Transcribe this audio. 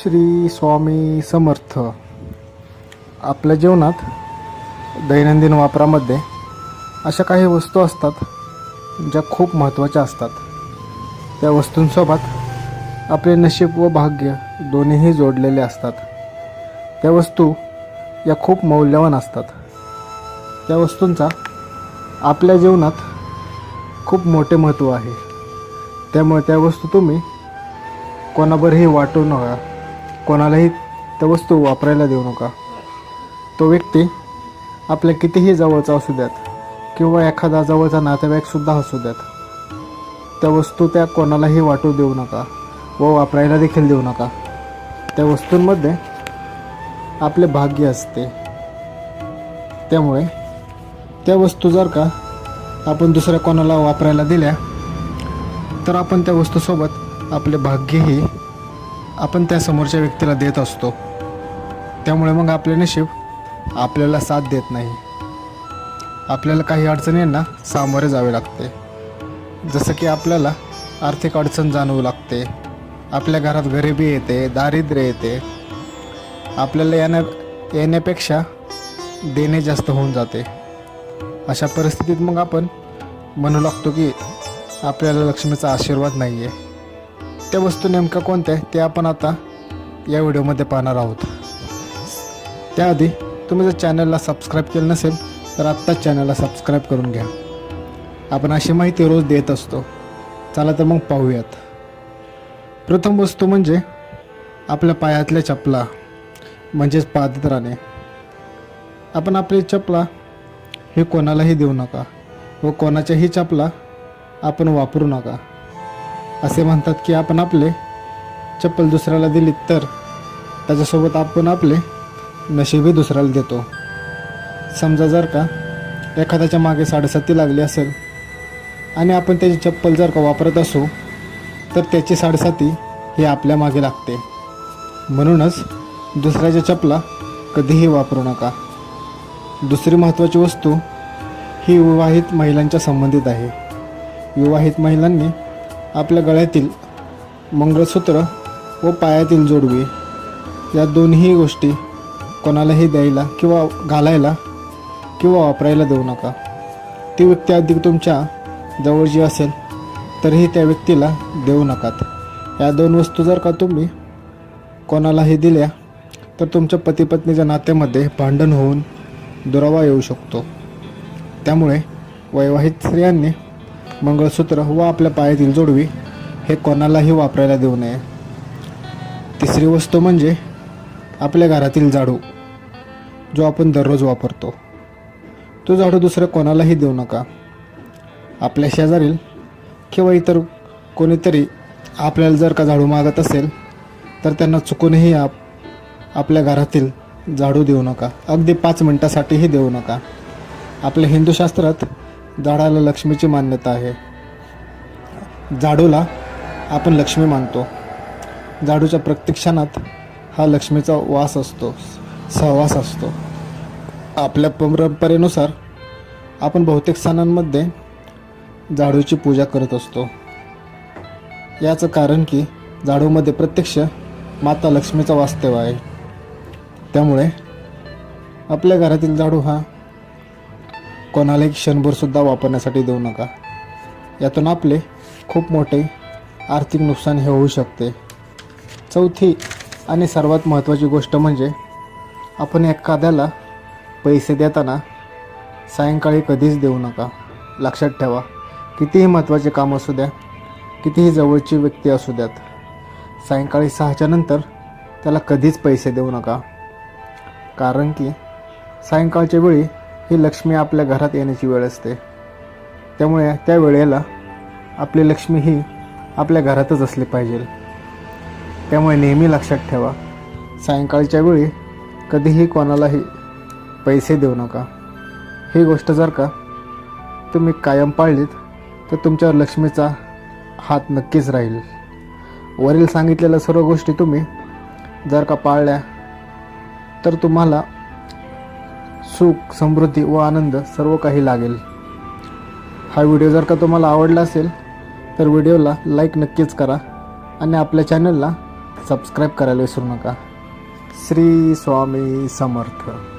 श्री स्वामी समर्थ. आपल्या जीवनात दैनंदिन वापरामध्ये अशा काही वस्तू असतात ज्या खूप महत्त्वाच्या असतात. त्या वस्तूंसोबत आपले नशीब व भाग्य दोन्हीही जोडलेले असतात. त्या वस्तू या खूप मौल्यवान असतात. त्या वस्तूंचा आपल्या जीवनात खूप मोठे महत्त्व आहे. त्यामुळे त्या वस्तू तुम्ही कोणाबरही वाटू नका, कोणालाही त्या वस्तू वापरायला देऊ नका. तो व्यक्ती आपल्या कितीही जवळचा असू द्यात किंवा एखादा जवळचा नातेवाईकसुद्धा असू द्यात, त्या वस्तू त्या कोणालाही वाटू देऊ नका व वापरायला देखील देऊ नका. त्या वस्तूंमध्ये आपले भाग्य असते. त्यामुळे त्या वस्तू जर का आपण दुसऱ्या कोणाला वापरायला दिल्या तर आपण त्या वस्तूसोबत आपले भाग्यही आपण त्या समोरच्या व्यक्तीला देत असतो. त्यामुळे मग आपले नशीब आपल्याला साथ देत नाही. आपल्याला काही अडचणींना सामोरे जावे लागते. जसं की आपल्याला आर्थिक अडचण जाणवू लागते, आपल्या घरात गरिबी येते, दारिद्र्य येते. आपल्याला येण्यापेक्षा देणे जास्त होऊन जाते. अशा परिस्थितीत मग आपण म्हणू लागतो की आपल्याला लक्ष्मीचा आशीर्वाद नाही आहे. त्या वस्तू नेमक्या कोणत्या ते आपण आता या व्हिडिओमध्ये पाहणार आहोत. त्याआधी तुम्ही जर चॅनलला सबस्क्राईब केलं नसेल तर आत्ताच चॅनलला सबस्क्राईब करून घ्या. आपण अशी माहिती रोज देत असतो. चला तर मग पाहूयात. प्रथम वस्तू म्हणजे आपल्या पायातल्या चपला म्हणजेच पादत्राणे. आपण आपली चपला हे कोणालाही देऊ नका व कोणाच्याही चपला आपण वापरू नका. असे म्हणतात की आपण आपले चप्पल दुसऱ्याला दिली तर त्याच्यासोबत आपण आपले नशीबही दुसऱ्याला देतो. समजा जर का एखाद्याच्या मागे 7.5 लागली असेल आणि आपण त्याची चप्पल जर का वापरत असू तर त्याची 7.5 ही आपल्या मागे लागते. म्हणूनच दुसऱ्याच्या चपला कधीही वापरू नका. दुसरी महत्त्वाची वस्तू ही विवाहित महिलांच्या संबंधित आहे. विवाहित महिलांनी आपल्या गळ्यातील मंगळसूत्र व पायातील जोडवी या दोन्ही गोष्टी कोणालाही द्यायला किंवा घालायला किंवा वापरायला देऊ नका. ती व्यक्ती अधिक तुमच्या जवळची असेल तरीही त्या व्यक्तीला देऊ नकात. या 2 वस्तू जर का तुम्ही कोणालाही दिल्या तर तुमच्या पतीपत्नीच्या नात्यामध्ये भांडण होऊन दुरावा येऊ शकतो. त्यामुळे वैवाहिक स्त्रियांनी मंगळसूत्र व आपल्या पायातील जोडवी हे कोणालाही वापरायला देऊ नये. तिसरी वस्तू म्हणजे आपल्या घरातील झाडू, जो आपण दररोज वापरतो. तो झाडू दुसऱ्या कोणालाही देऊ नका. आपल्या शेजारील किंवा इतर कोणीतरी आपल्याला जर का झाडू मागत असेल तर त्यांना चुकूनही आपल्या घरातील झाडू देऊ नका. अगदी 5 मिनिटासाठीही देऊ नका. आपल्या हिंदू शास्त्रात झाडाला लक्ष्मीची मान्यता आहे. झाडूला आपण लक्ष्मी मानतो. झाडूच्या प्रत्येक क्षणात हा लक्ष्मीचा वास असतो, सहवास असतो. आपल्या परंपरेनुसार आपण बहुतेक सणांमध्ये झाडूची पूजा करत असतो. याचं कारण की झाडूमध्ये प्रत्यक्ष माता लक्ष्मीचा वास्तव्य आहे. त्यामुळे आपल्या घरातील झाडू हा कोणालाही क्षणभरसुद्धा वापरण्यासाठी देऊ नका. यातून आपले खूप मोठे आर्थिक नुकसान हे होऊ शकते. चौथी आणि सर्वात महत्त्वाची गोष्ट म्हणजे आपण एखाद्याला पैसे देताना सायंकाळी कधीच देऊ नका. लक्षात ठेवा, कितीही महत्त्वाचे काम असू द्या, कितीही जवळची व्यक्ती असू द्यात, सायंकाळी 6च्या नंतर त्याला कधीच पैसे देऊ नका. कारण की सायंकाळच्या वेळी ही लक्ष्मी आपल्या घरात येण्याची वेळ असते. त्यामुळे त्या वेळेला आपली लक्ष्मी ही आपल्या घरातच असली पाहिजे. त्यामुळे नेहमी लक्षात ठेवा, सायंकाळच्या वेळी कधीही कोणालाही पैसे देऊ नका. ही गोष्ट जर का तुम्ही कायम पाळलीत तर तुमच्यावर लक्ष्मीचा हात नक्कीच राहील. वरील सांगितलेल्या सर्व गोष्टी तुम्ही जर का पाळल्या तर तुम्हाला सुख, समृद्धी व आनंद सर्व काही लागेल. हा व्हिडिओ जर का तुम्हाला आवडला असेल तर व्हिडिओला लाईक नक्कीच करा आणि आपल्या चॅनलला सबस्क्राईब करायला विसरू नका. श्री स्वामी समर्थ.